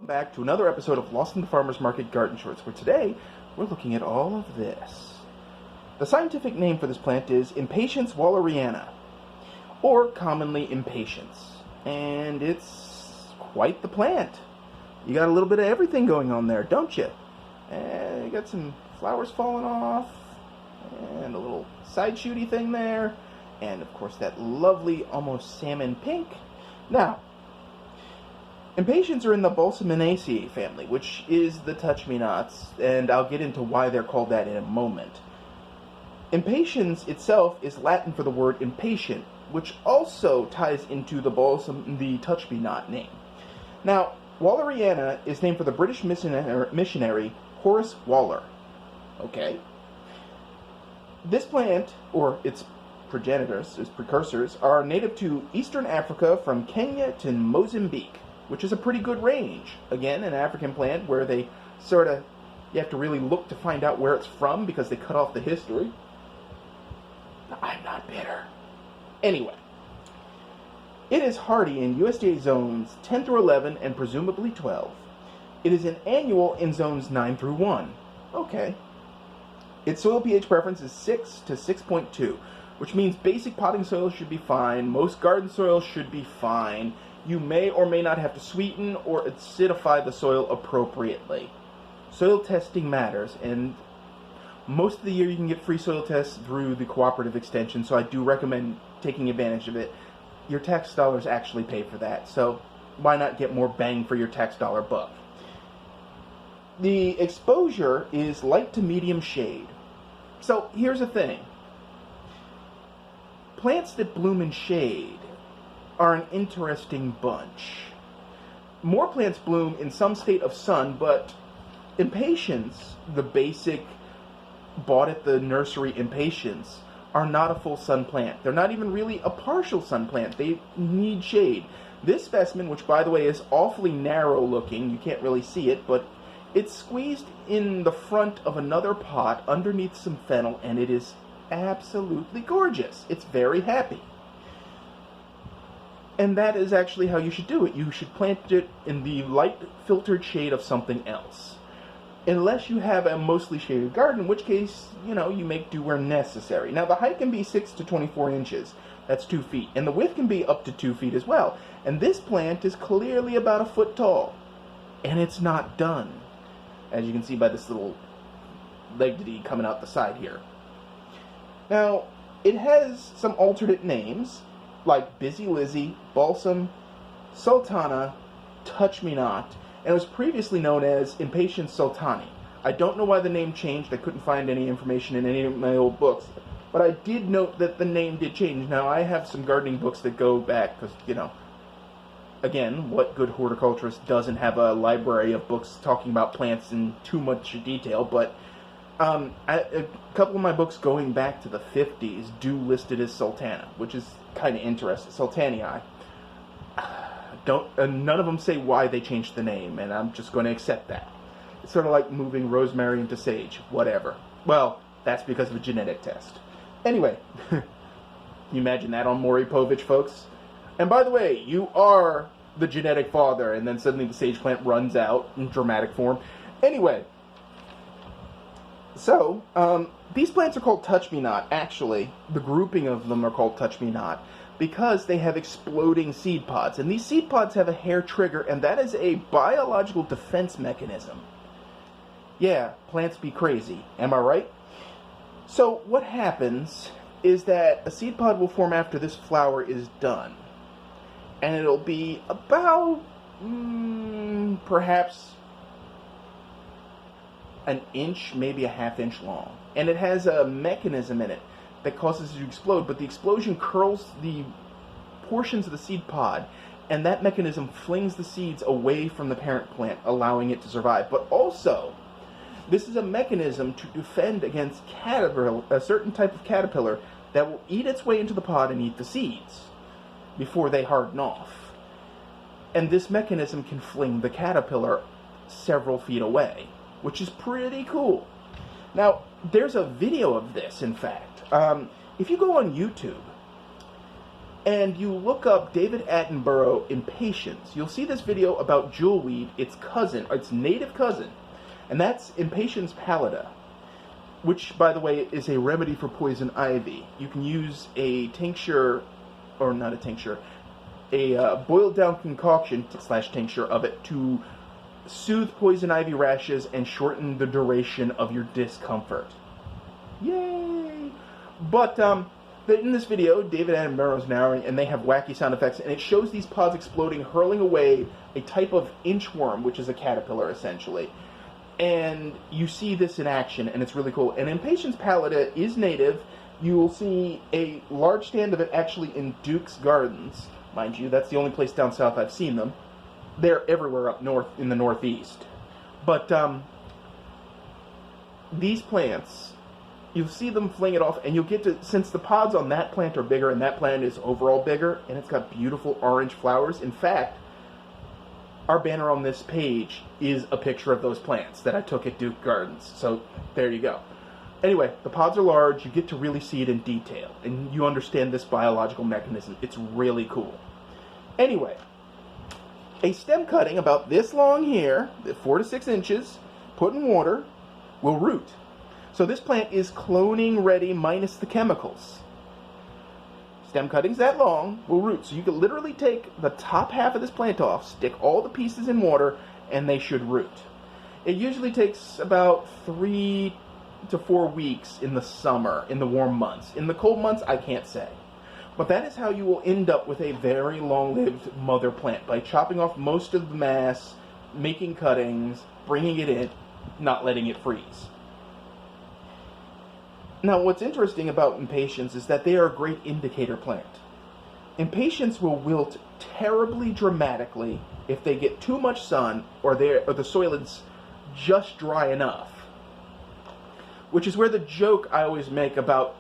Back to another episode of Lost in the Farmer's Market Garden Shorts, where today we're looking at all of this. The scientific name for this plant is Impatiens walleriana, or commonly impatiens, and it's quite the plant. You got a little bit of everything going on there, don't you? And you got some flowers falling off, and a little side shooty thing there, and of course that lovely, almost salmon pink. Now, Impatiens are in the Balsam-Impatiens family, which is the touch-me-nots, and I'll get into why they're called that in a moment. Impatiens itself is Latin for the word impatient, which also ties into the touch-me-not name. Now, walleriana is named for the British missionary Horace Waller. Okay? This plant, or its progenitors, its precursors, are native to eastern Africa from Kenya to Mozambique, which is a pretty good range. Again, an African plant where they you have to really look to find out where it's from because they cut off the history. I'm not bitter. Anyway, it is hardy in USDA zones 10 through 11 and presumably 12. It is an annual in zones 9 through 1. Okay. Its soil pH preference is 6 to 6.2, which means basic potting soil should be fine. Most garden soil should be fine. You may or may not have to sweeten or acidify the soil appropriately. Soil testing matters, and most of the year you can get free soil tests through the cooperative extension, so I do recommend taking advantage of it. Your tax dollars actually pay for that, so why not get more bang for your tax dollar buck? The exposure is light to medium shade. So here's the thing. Plants that bloom in shade are an interesting bunch. More plants bloom in some state of sun, but impatiens, the basic bought at the nursery impatiens, are not a full sun plant. They're not even really a partial sun plant. They need shade. This specimen, which by the way is awfully narrow looking, you can't really see it, but it's squeezed in the front of another pot underneath some fennel, and it is absolutely gorgeous. It's very happy. And that is actually how you should do it. You should plant it in the light filtered shade of something else. Unless you have a mostly shaded garden, in which case, you make do where necessary. Now, the height can be 6 to 24 inches. That's 2 feet. And the width can be up to 2 feet as well. And this plant is clearly about a foot tall. And it's not done, as you can see by this little leg coming out the side here. Now, it has some alternate names, like Busy Lizzie, Balsam, Sultana, Touch Me Not, and it was previously known as Impatiens sultani. I don't know why the name changed. I couldn't find any information in any of my old books, but I did note that the name did change. Now, I have some gardening books that go back, because, again, what good horticulturist doesn't have a library of books talking about plants in too much detail, but a couple of my books going back to the 50s do list it as Sultana, which is kind of interesting. Sultanii. None of them say why they changed the name, and I'm just going to accept that. It's sort of like moving rosemary into sage. Whatever. Well, that's because of a genetic test. Anyway, you imagine that on Maury Povich, folks? And by the way, you are the genetic father, and then suddenly the sage plant runs out in dramatic form. Anyway, so, these plants are called touch-me-not. Actually, the grouping of them are called touch-me-not because they have exploding seed pods. And these seed pods have a hair trigger, and that is a biological defense mechanism. Yeah, plants be crazy. Am I right? So, what happens is that a seed pod will form after this flower is done. And it'll be about, perhaps an inch, maybe a half-inch long. And it has a mechanism in it that causes it to explode, but the explosion curls the portions of the seed pod, and that mechanism flings the seeds away from the parent plant, allowing it to survive. But also, this is a mechanism to defend against a certain type of caterpillar that will eat its way into the pod and eat the seeds before they harden off. And this mechanism can fling the caterpillar several feet away, which is pretty cool. Now, there's a video of this, in fact. If you go on YouTube, and you look up David Attenborough Impatiens, you'll see this video about jewelweed, its cousin, its native cousin, and that's Impatiens pallida, which, by the way, is a remedy for poison ivy. You can use a tincture, or not a tincture, a boiled down concoction / tincture of it to soothe poison ivy rashes and shorten the duration of your discomfort. Yay! But in this video, David Attenborough's narrating, and they have wacky sound effects, and it shows these pods exploding, hurling away a type of inchworm, which is a caterpillar, essentially. And you see this in action, and it's really cool. And Impatiens pallida is native. You will see a large stand of it actually in Duke's Gardens. Mind you, that's the only place down south I've seen them. They're everywhere up north in the northeast. But these plants, you'll see them fling it off, and you'll get to, since the pods on that plant are bigger, and that plant is overall bigger, and it's got beautiful orange flowers. In fact, our banner on this page is a picture of those plants that I took at Duke Gardens. So there you go. Anyway, the pods are large, you get to really see it in detail, and you understand this biological mechanism. It's really cool. Anyway, a stem cutting about this long here, 4 to 6 inches, put in water, will root. So this plant is cloning ready minus the chemicals. Stem cuttings that long will root. So you can literally take the top half of this plant off, stick all the pieces in water, and they should root. It usually takes about 3 to 4 weeks in the summer, in the warm months. In the cold months, I can't say. But that is how you will end up with a very long-lived mother plant, by chopping off most of the mass, making cuttings, bringing it in, not letting it freeze. Now, what's interesting about Impatiens is that they are a great indicator plant. Impatiens will wilt terribly dramatically if they get too much sun or the soil is just dry enough. Which is where the joke I always make about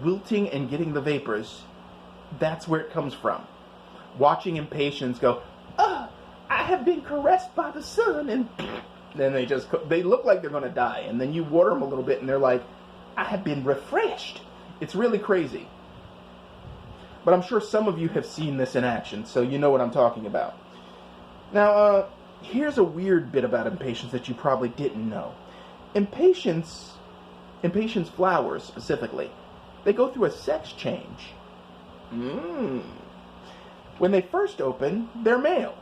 wilting and getting the vapors, that's where it comes from. Watching Impatiens go, I have been caressed by the sun, and then they look like they're going to die, and then you water them a little bit and they're like, I have been refreshed. It's really crazy. But I'm sure some of you have seen this in action, so you know what I'm talking about. Now, here's a weird bit about Impatiens that you probably didn't know. Impatiens flowers, specifically, they go through a sex change. When they first open, they're male.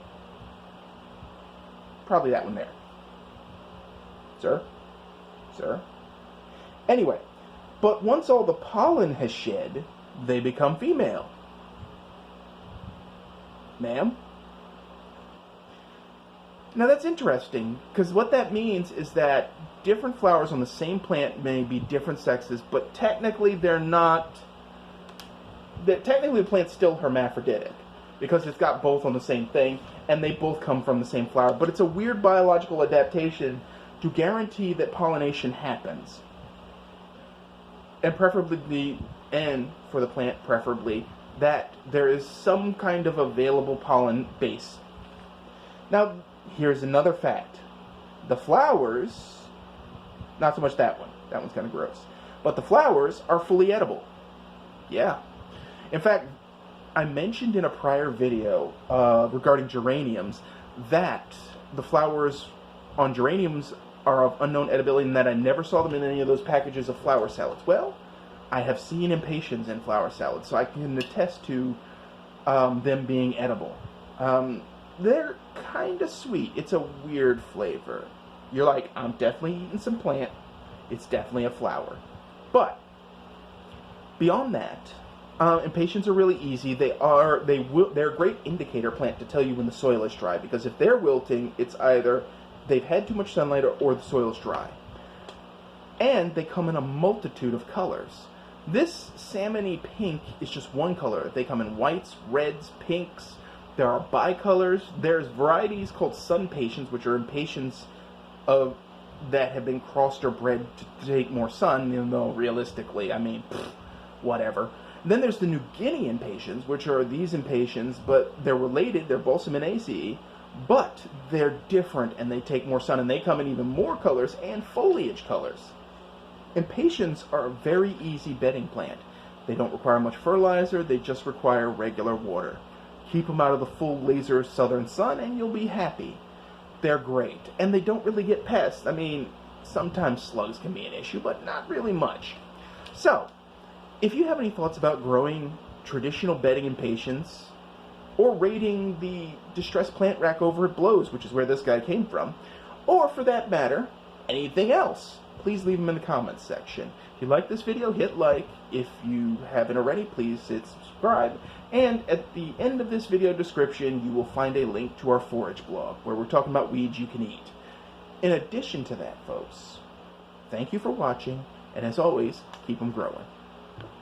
Probably that one there. Sir? Sir? Anyway, but once all the pollen has shed, they become female. Ma'am? Now that's interesting, because what that means is that different flowers on the same plant may be different sexes, but technically they're not. Technically the plant's still hermaphroditic, because it's got both on the same thing, and they both come from the same flower. But it's a weird biological adaptation to guarantee that pollination happens. And preferably, and for the plant, preferably, that there is some kind of available pollen base. Now, here's another fact. The flowers, not so much that one's kind of gross, but the flowers are fully edible. Yeah. In fact, I mentioned in a prior video regarding geraniums that the flowers on geraniums are of unknown edibility, and that I never saw them in any of those packages of flower salads. Well, I have seen Impatiens in flower salads, so I can attest to them being edible. They're kind of sweet. It's a weird flavor. You're like, I'm definitely eating some plant. It's definitely a flower. But beyond that, Impatiens are really easy. They're a great indicator plant to tell you when the soil is dry, because if they're wilting, it's either they've had too much sunlight or the soil is dry. And they come in a multitude of colors. This salmony pink is just one color. They come in whites, reds, pinks. There are bicolors. There's varieties called sun-patiens, which are Impatiens that have been crossed or bred to take more sun, even though realistically, I mean, whatever. Then there's the New Guinea Impatiens, which are these Impatiens, but they're related. They're Balsam-Impatiens, but they're different, and they take more sun, and they come in even more colors and foliage colors. Impatiens are a very easy bedding plant. They don't require much fertilizer, they just require regular water. Keep them out of the full laser southern sun and you'll be happy. They're great, and they don't really get pests. I mean, sometimes slugs can be an issue, but not really much. So, if you have any thoughts about growing traditional bedding impatiens, or raiding the distressed plant rack over at Blows, which is where this guy came from, or for that matter, anything else, please leave them in the comments section. If you like this video, hit like. If you haven't already, please hit subscribe. And at the end of this video description, you will find a link to our forage blog, where we're talking about weeds you can eat. In addition to that, folks, thank you for watching, and as always, keep them growing.